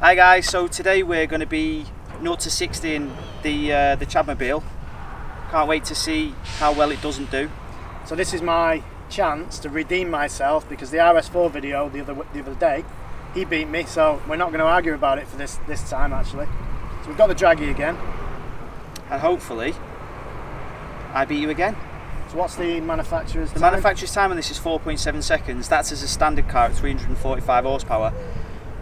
Hi guys, so today we're going to be 0 to 60 in the Chadmobile. Can't wait to see how well it doesn't do. So this is my chance to redeem myself because the RS4 video the other day, he beat me, so we're not going to argue about it for this time actually. So we've got the Dragy again. And hopefully, I beat you again. So what's the manufacturer's time? The manufacturer's time on this is 4.7 seconds. That's as a standard car at 345 horsepower.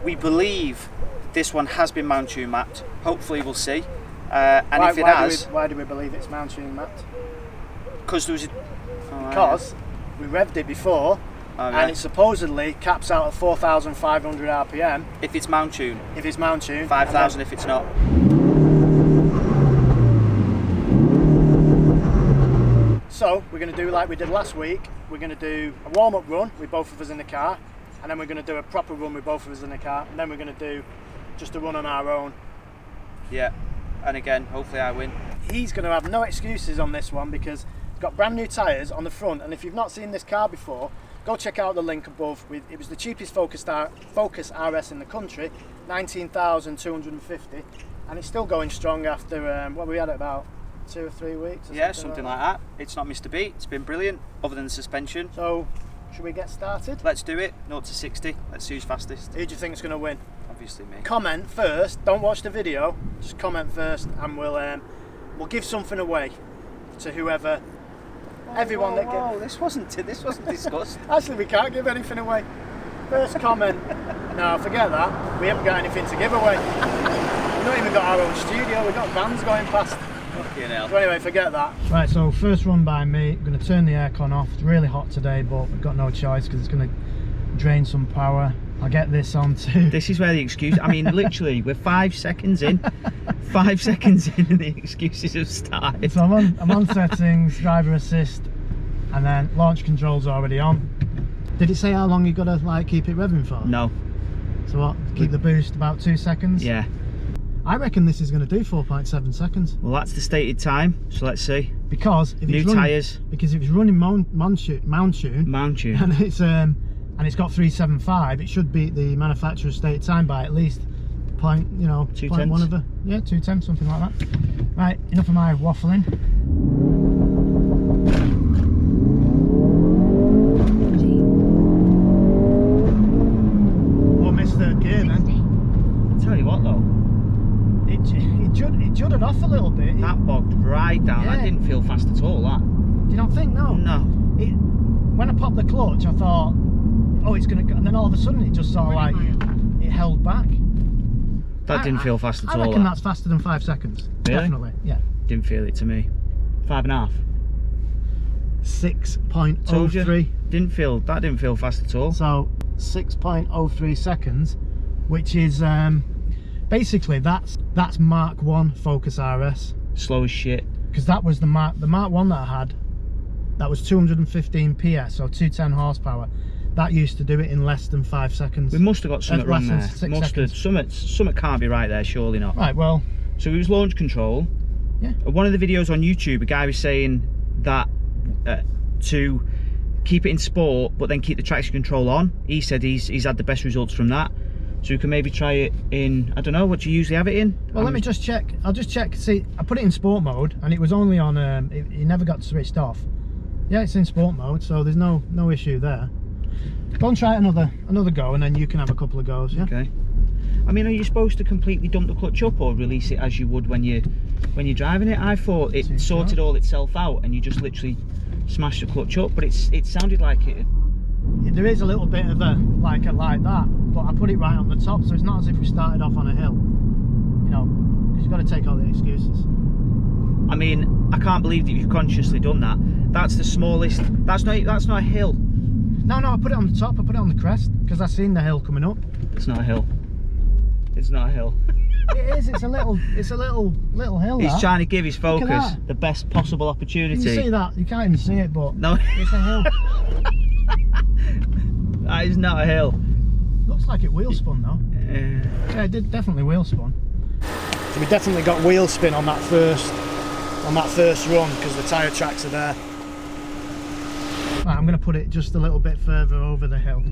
We believe this one has been Mountune mapped. Hopefully we'll see. If it has... Why do we believe it's Mountune mapped? Because there was Because we revved it before, and it supposedly caps out at 4,500 RPM. If it's Mountune. If it's Mountune. 5,000 if it's not. So we're going to do like we did last week. We're going to do a warm-up run with both of us in the car, and then we're going to do a proper run with both of us in the car, and then we're going to do just a run on our own. Yeah, and again, hopefully I win. He's going to have no excuses on this one because it's got brand new tyres on the front, and if you've not seen this car before, go check out the link above. It was the cheapest Focus RS in the country, 19,250, and it's still going strong after what we had at about 2 or 3 weeks. Yeah, something like that. It's not missed a beat. It's been brilliant, other than the suspension. So, should we get started? Let's do it. 0 to 60. Let's see who's fastest. Who do you think is going to win? Obviously me. Comment first. Don't watch the video. Just comment first, and we'll give something away to whoever. Everyone that gets. This wasn't discussed. Actually, we can't give anything away. First comment. No, forget that. We haven't got anything to give away. We've not even got our own studio. We've got vans going past. Fucking hell. So anyway, forget that. Right, so first run by me. I'm going to turn the aircon off. It's really hot today, but we've got no choice because it's going to drain some power. I'll get this on too. This is where the excuse, I mean literally we're 5 seconds in. 5 seconds in and the excuses have started. So I'm on settings, driver assist, and then launch control's already on. Did it say how long you got to like keep it revving for? No. So what, keep the boost about 2 seconds? Yeah. I reckon this is going to do 4.7 seconds. Well, that's the stated time, so let's see. Because if new tyres. Because if it's running Mountune, and it's got 375, it should beat the manufacturer's stated time by at least 0.1 of a 210, something like that. Right, enough of my waffling. Oh, missed third gear then. Tell you what though. It judded off a little bit. That bogged right down. Yeah. That didn't feel fast at all, that. Do you not think? No. No. When I popped the clutch, I thought, oh, it's going to go, and then all of a sudden it just sort of like, it held back. That didn't feel fast at all. I reckon that's faster than 5 seconds. Really? Definitely, yeah. Didn't feel it to me. 5.5. 6.03. That didn't feel fast at all. So 6.03 seconds, which is basically that's Mark 1 Focus RS. Slow as shit. Because that was the Mark 1 that I had. That was 215 PS, so 210 horsepower. That used to do it in less than 5 seconds. We must have got something wrong there. Something can't be right there, surely not. Right, well. So it was launch control. Yeah. One of the videos on YouTube, a guy was saying that to keep it in sport, but then keep the traction control on. He said he's had the best results from that. So you can maybe try it in, I don't know, what do you usually have it in? Well, let me just check. I'll just check. See, I put it in sport mode, and it was only on, it never got switched off. Yeah, it's in sport mode, so there's no issue there. Go and try it another go, and then you can have a couple of goes. Yeah. Okay. I mean, are you supposed to completely dump the clutch up or release it as you would when you're driving it? I thought it sorted all itself out, and you just literally smash the clutch up, but it sounded like it. There is a little bit of a like that, but I put it right on the top, so it's not as if we started off on a hill. You know, because you've got to take all the excuses. I mean, I can't believe that you've consciously done that. That's the smallest. That's not a hill. No, I put it on the top. I put it on the crest because I seen the hill coming up. It's not a hill. It's not a hill. It is. It's a little hill. He's trying to give his Focus the best possible opportunity. You see that? You can't even see it, but no, it's a hill. That is not a hill. Looks like it wheel spun though. Yeah, it did definitely wheel spun. So we definitely got wheel spin on that first run because the tyre tracks are there. Right, I'm going to put it just a little bit further over the hill,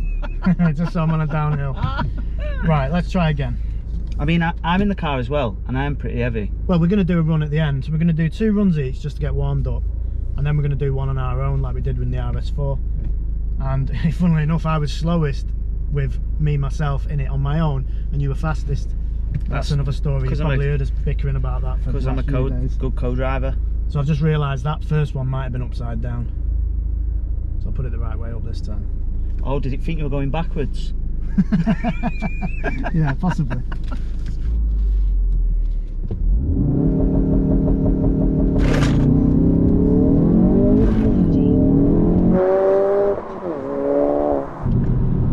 just so I'm on a downhill. Right, let's try again. I mean, I'm in the car as well, and I am pretty heavy. Well, we're going to do a run at the end. So we're going to do 2 runs each just to get warmed up. And then we're going to do one on our own like we did with the RS4. And funnily enough, I was slowest with myself in it on my own, and you were fastest. That's another story. You probably heard us bickering about that for the last few days. Good co-driver. So I've just realised that first one might have been upside down. So I'll put it the right way up this time. Oh, did it think you were going backwards? Yeah, possibly.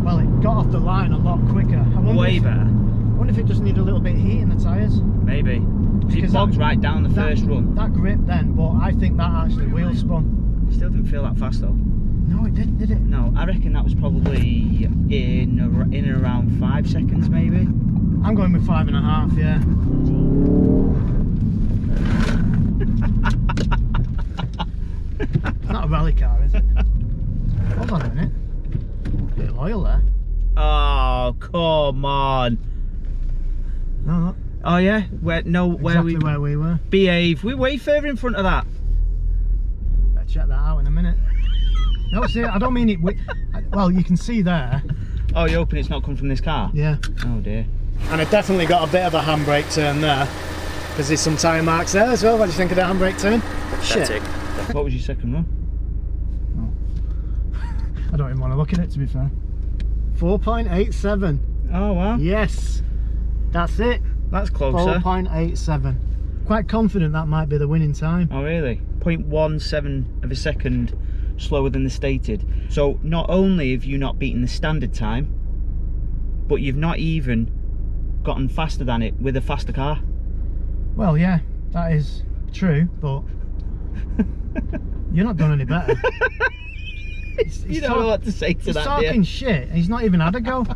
Well, it got off the line a lot quicker. Way better. I wonder if it just needed a little bit of heat in the tyres. Maybe. Because it bogged right down the first run. That grip then, but I think that actually wheel spun. It still didn't feel that fast though. No, it didn't, did it? No, I reckon that was probably in and around 5 seconds maybe. I'm going with 5.5, yeah. It's not a rally car, is it? Hold on a minute. Bit of oil there. Oh, come on. No, not. Oh yeah? Where we were. Behave. We're way further in front of that. Better check that out in a minute. No, see, I don't mean it. Well, you can see there. Oh, you're hoping it's not come from this car? Yeah. Oh dear. And I definitely got a bit of a handbrake turn there, because there's some tyre marks there as well. What do you think of the handbrake turn? Pathetic. What was your second run? Oh. I don't even want to look at it, to be fair. 4.87. Oh wow. Yes. That's it. That's closer. 4.87. Quite confident that might be the winning time. Oh really? 0.17 of a second slower than the stated. So not only have you not beaten the standard time, but you've not even gotten faster than it with a faster car. Well, yeah, that is true, but you're not done any better. You don't know what to say to that, he's talking shit, and he's not even had a go.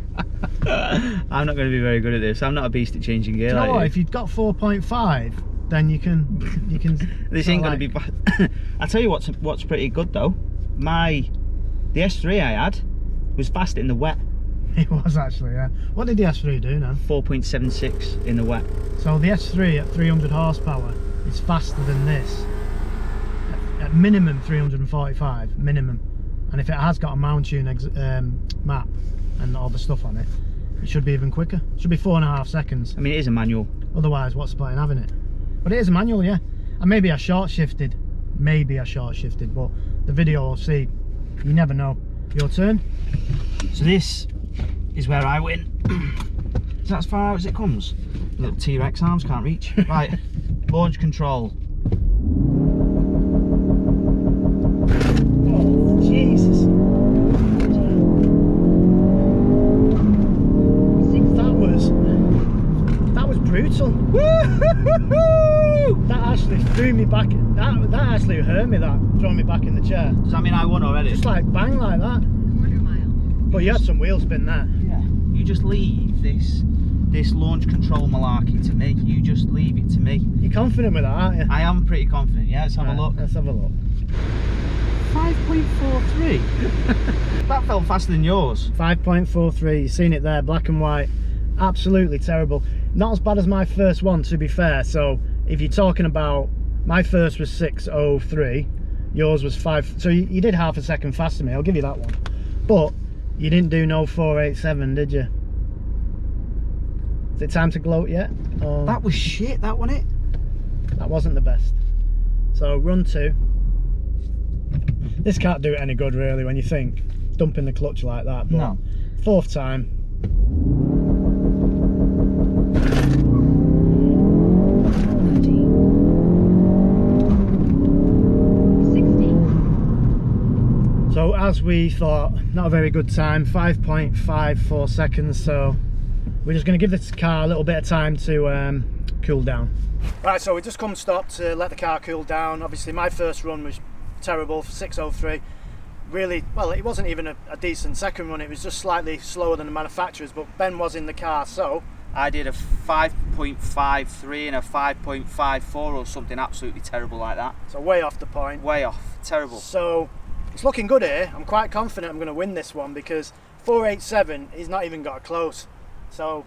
I'm not going to be very good at this. I'm not a beast at changing gear. Do you know like what? you. If you've got 4.5, then you can. This ain't going to be bad. I tell you what's pretty good though. The S3 I had was fast in the wet. It was actually, yeah. What did the S3 do now? 4.76 in the wet. So the S3 at 300 horsepower is faster than this. At minimum 345, minimum. And if it has got a Mountune map and all the stuff on it, it should be even quicker. It should be 4.5 seconds. I mean, it is a manual. Otherwise, what's the point in having it? But it is a manual, yeah. And maybe I short shifted. But the video will see. You never know. Your turn. So this is where I win. Is that as far out as it comes? Little T-Rex arms can't reach. Right, launch control. Oh, Jesus. That was brutal. That actually threw me back. That actually hurt me, throwing me back in the chair. Does that mean I won already? Just like bang like that. But you had some wheel spin there. Yeah. You just leave this launch control malarkey to me. You just leave it to me. You're confident with that, aren't you? I am pretty confident. Yeah, let's have a look. Let's have a look. 5.43. That felt faster than yours. 5.43. You've seen it there, black and white. Absolutely terrible. Not as bad as my first one, to be fair. So if you're talking about, my first was 6.03, yours was 5. So you did half a second faster than me. I'll give you that one. But you didn't do no 4.87, did you? Is it time to gloat yet? Or... That was shit, that wasn't it? That wasn't the best. So run 2. This can't do it any good really when you think dumping the clutch like that. But no. 4th time. So as we thought, not a very good time, 5.54 seconds. So we're just going to give this car a little bit of time to cool down. Right, so we just come stop to let the car cool down. Obviously my first run was terrible for 6.03. Really, well, it wasn't even a decent second run. It was just slightly slower than the manufacturers, but Ben was in the car, so I did a 5.53 and a 5.54 or something absolutely terrible like that. So way off the point. Way off, terrible. So it's looking good here. I'm quite confident I'm going to win this one because 4.87 he's not even got a close. So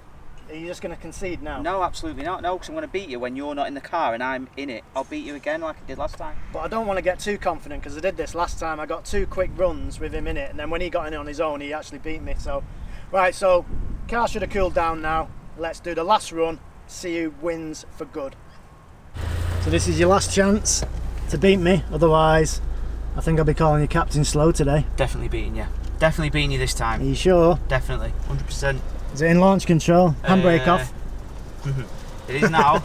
Are you just going to concede now? No, absolutely not. No, because I'm going to beat you when you're not in the car and I'm in it. I'll beat you again like I did last time. But I don't want to get too confident because I did this last time. I got 2 quick runs with him in it, and then when he got in on his own, he actually beat me. So, right, so car should have cooled down now. Let's do the last run, see who wins for good. So this is your last chance to beat me, otherwise I think I'll be calling you Captain Slow today. Definitely beating you. Definitely beating you this time. Are you sure? Definitely, 100%. Is it in launch control? Handbrake off? It is now.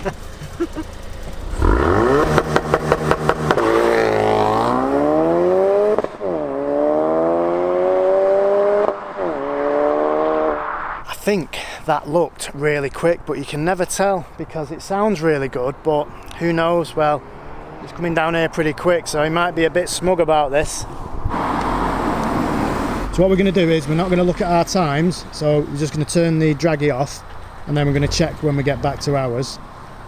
I think that looked really quick, but you can never tell because it sounds really good, but who knows? Well, it's coming down here pretty quick, so he might be a bit smug about this. So what we're going to do is we're not going to look at our times, so we're just going to turn the Dragy off and then we're going to check when we get back to ours,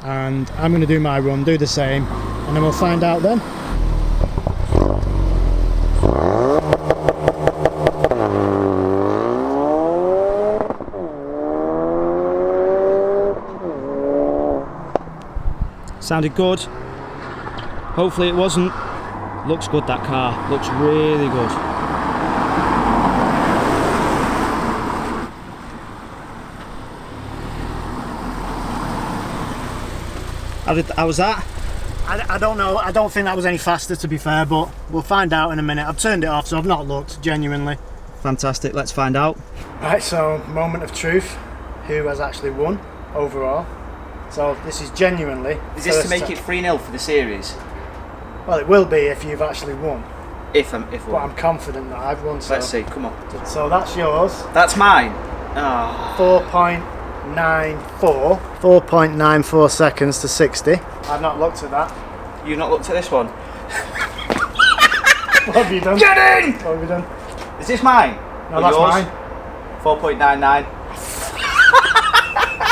and I'm going to do my run, do the same, and then we'll find out then. Sounded good. Hopefully it wasn't. Looks good, that car. Looks really good. How was that? I don't know. I don't think that was any faster, to be fair, but we'll find out in a minute. I've turned it off, so I've not looked, genuinely. Fantastic, let's find out. Right, so moment of truth. Who has actually won overall? So this is genuinely... Is this to make it 3-0 for the series? Well, it will be if you've actually won. If but I'm confident that I've won. So. Let's see, come on. So that's yours. That's mine. Oh. 4.94. 4.94 seconds to 60. I've not looked at that. You've not looked at this one? What have you done? Get in! What have you done? Is this mine? No, that's yours? mine. 4.99.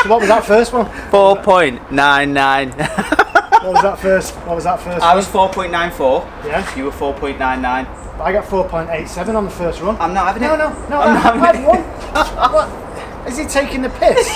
So what was that first one? 4.99. What was that first? What was that first? I was 4.94. Yeah. You were 4.99. But I got 4.87 on the first run. I'm not having it. No, I've won. What? Is he taking the piss?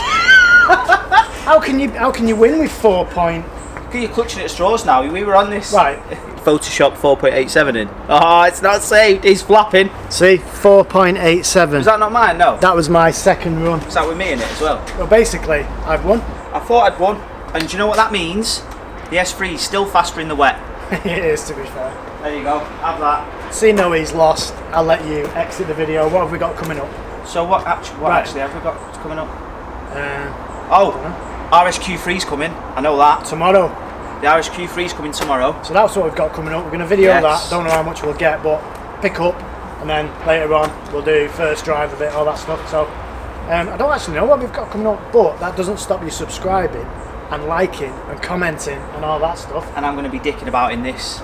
How can you win with 4 point? Because you're clutching at straws now. We were on this. Right. Photoshop 4.87 in. Oh, it's not saved. He's flapping. See, 4.87. Was that not mine? No. That was my second run. Is that with me in it as well? Well, basically, I've won. I thought I'd won. And do you know what that means? The S3 is still faster in the wet. It is, to be fair. There you go. Have that. Seeing though he's lost, I'll let you exit the video. What have we got coming up? So what actually have we got coming up? RSQ3's coming. I know that. Tomorrow. The RSQ3's coming tomorrow. So that's what we've got coming up. We're going to video that. Don't know how much we'll get, but pick up, and then later on we'll do first drive of it, all that stuff. So I don't actually know what we've got coming up, but that doesn't stop you subscribing and liking and commenting and all that stuff. And I'm going to be dicking about in this.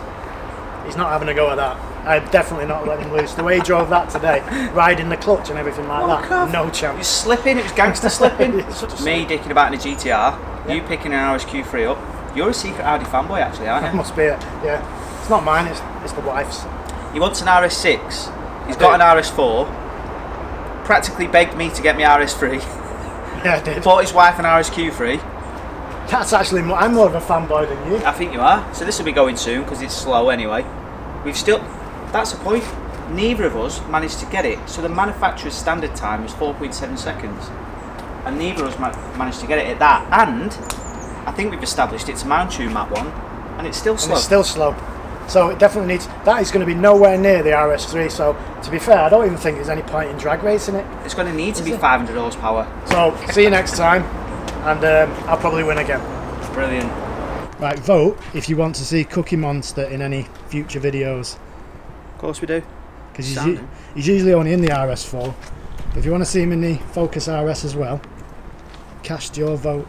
He's not having a go at that. I'm definitely not letting him loose. The way he drove that today, riding the clutch and everything like that, God. no chance. He's slipping, it was gangster slipping. Me Me dicking about in a GTR, you picking an RSQ3 up. You're a secret Audi fanboy actually, aren't you? Must be it, yeah. It's not mine, it's the wife's. He wants an RS6, he's got an RS4, practically begged me to get me RS3. Yeah, I did. Bought his wife an RSQ3. That's actually, I'm more of a fanboy than you. I think you are. So this will be going soon because it's slow anyway. That's the point. Neither of us managed to get it. So the manufacturer's standard time was 4.7 seconds. And neither of us managed to get it at that. And I think we've established it's a Mountune map one. And it's still slow. And it's still slow. So it definitely needs, that is going to be nowhere near the RS3. So to be fair, I don't even think there's any point in drag racing it. It's going to need to be 500 horsepower. So see you next time. And I'll probably win again. Brilliant. Right, vote if you want to see Cookie Monster in any future videos. Of course we do. Because he's usually only in the RS4. But if you want to see him in the Focus RS as well, cast your vote.